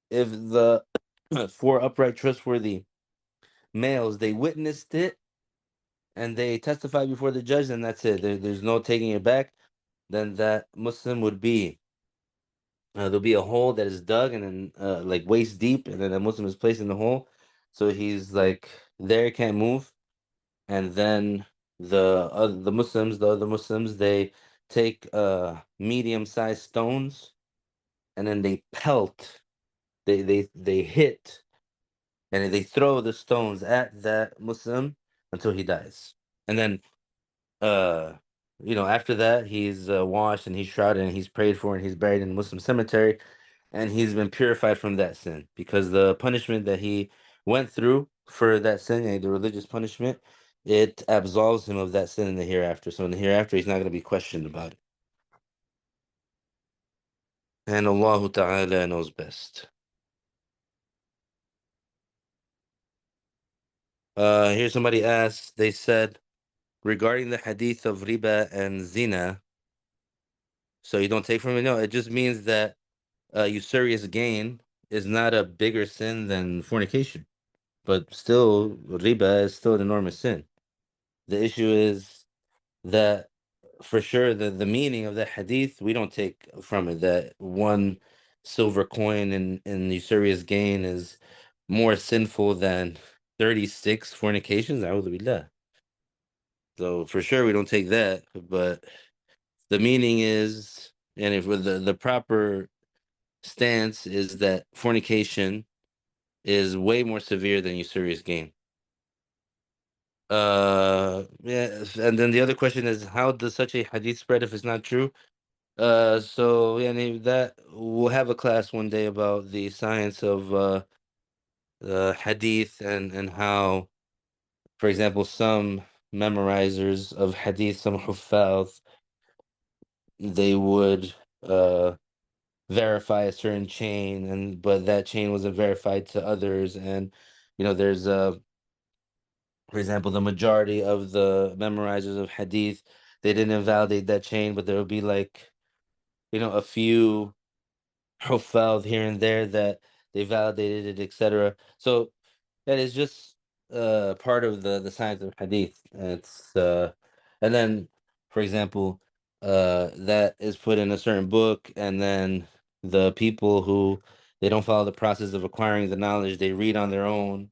If the four upright trustworthy males, they witnessed it and they testified before the judge, then that's it. There's no taking it back. Then that Muslim would be there'll be a hole that is dug and then like waist deep, and then the Muslim is placed in the hole, so he's like there, can't move. And then the other Muslims, they take medium-sized stones and then they pelt, they hit and they throw the stones at that Muslim until he dies. And then uh after that he's washed and he's shrouded and he's prayed for and he's buried in a Muslim cemetery, and he's been purified from that sin, because the punishment that he went through for that sin, the religious punishment, it absolves him of that sin in the hereafter. So in the hereafter he's not going to be questioned about it. And Allah Ta'ala knows best. Here somebody asked, they said, regarding the hadith of riba and zina, so you don't take from it? No, it just means that usurious gain is not a bigger sin than fornication, but still, riba is still an enormous sin. The issue is that for sure the meaning of that hadith, we don't take from it that one silver coin in usurious gain is more sinful than 36 fornications. A'udhu billah. So for sure we don't take that, but the meaning is, and if with the proper stance is that fornication is way more severe than usurious gain. Yeah, and then the other question is, how does such a hadith spread if it's not true? So yeah, maybe that we'll have a class one day about the science of hadith, and how, for example, some memorizers of hadith, some huffaz, they would verify a certain chain, and but that chain wasn't verified to others, and there's for example, the majority of the memorizers of hadith, they didn't invalidate that chain, but there would be like, a few profiled here and there that they validated it, etc. So that is just part of the science of hadith. It's and then, for example, that is put in a certain book, and then the people who, they don't follow the process of acquiring the knowledge, they read on their own,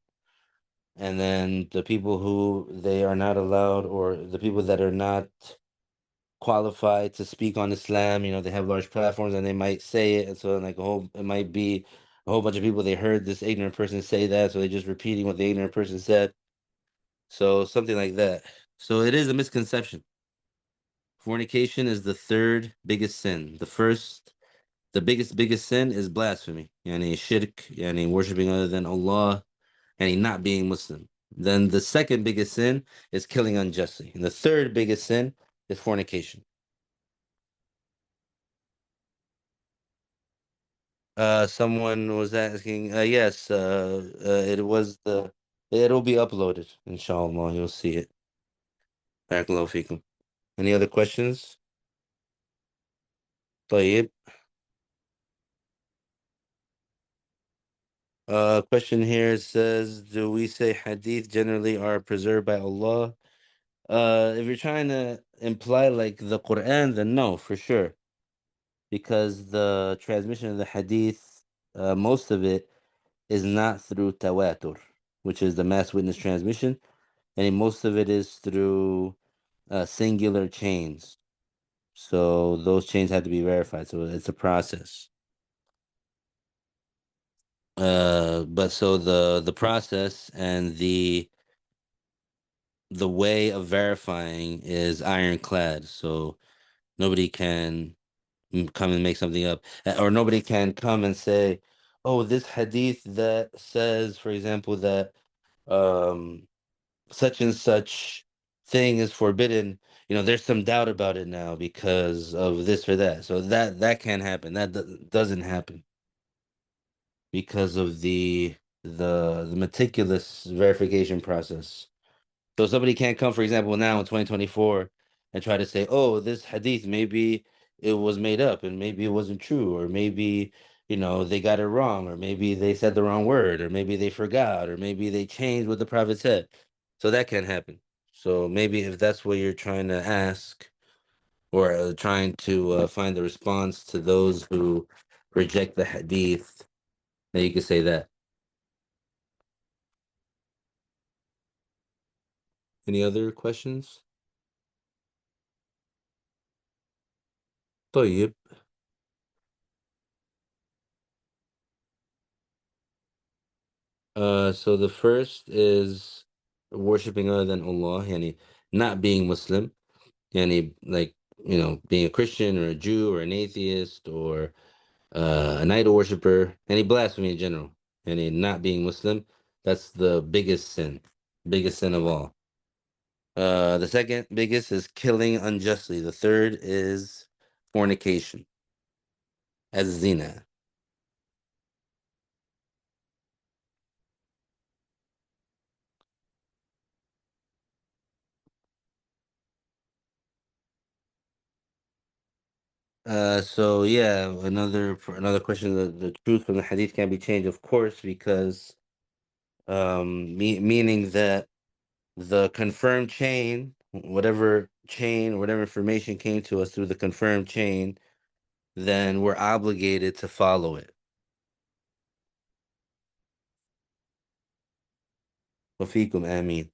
and then the people who they are not allowed, or the people that are not qualified to speak on Islam, they have large platforms and they might say it, and so like it might be a whole bunch of people, they heard this ignorant person say that, so they're just repeating what the ignorant person said. So something like that. So it is a misconception. Fornication is the third biggest sin. The biggest sin is blasphemy, yani shirk, yani worshiping other than Allah, and he not being Muslim. Then the second biggest sin is killing unjustly. And the third biggest sin is fornication. Someone was asking, yes, It'll be uploaded, inshallah. You'll see it. Barakallahu feekum. Any other questions? طيب. Question here says, do we say hadith generally are preserved by Allah? If you're trying to imply like the Quran, then no, for sure. Because the transmission of the hadith, most of it is not through tawatur, which is the mass witness transmission, and most of it is through singular chains. So those chains have to be verified. So it's a process. But so the process and the way of verifying is ironclad. So nobody can come and make something up, or nobody can come and say, "Oh, this hadith that says, for example, that um such and such thing is forbidden. There's some doubt about it now because of this or that." So that can't happen. That doesn't happen because of the meticulous verification process. So somebody can't come, for example, now in 2024 and try to say, "Oh, this hadith maybe it was made up and maybe it wasn't true, or maybe, they got it wrong, or maybe they said the wrong word, or maybe they forgot, or maybe they changed what the prophet said." So that can happen. So maybe if that's what you're trying to ask, or trying to find the response to those who reject the hadith, then you could say that. Any other questions? طيب. So the first is worshiping other than Allah, yani not being Muslim, yani like, being a Christian or a Jew or an atheist or an idol worshiper, any blasphemy in general, and not being Muslim. That's the biggest sin of all. The second biggest is killing unjustly. The third is fornication, as zina. So yeah, another question. The truth from the hadith can be changed, of course, because meaning that the confirmed chain, whatever information came to us through the confirmed chain, then we're obligated to follow it. Wafikum, ameen.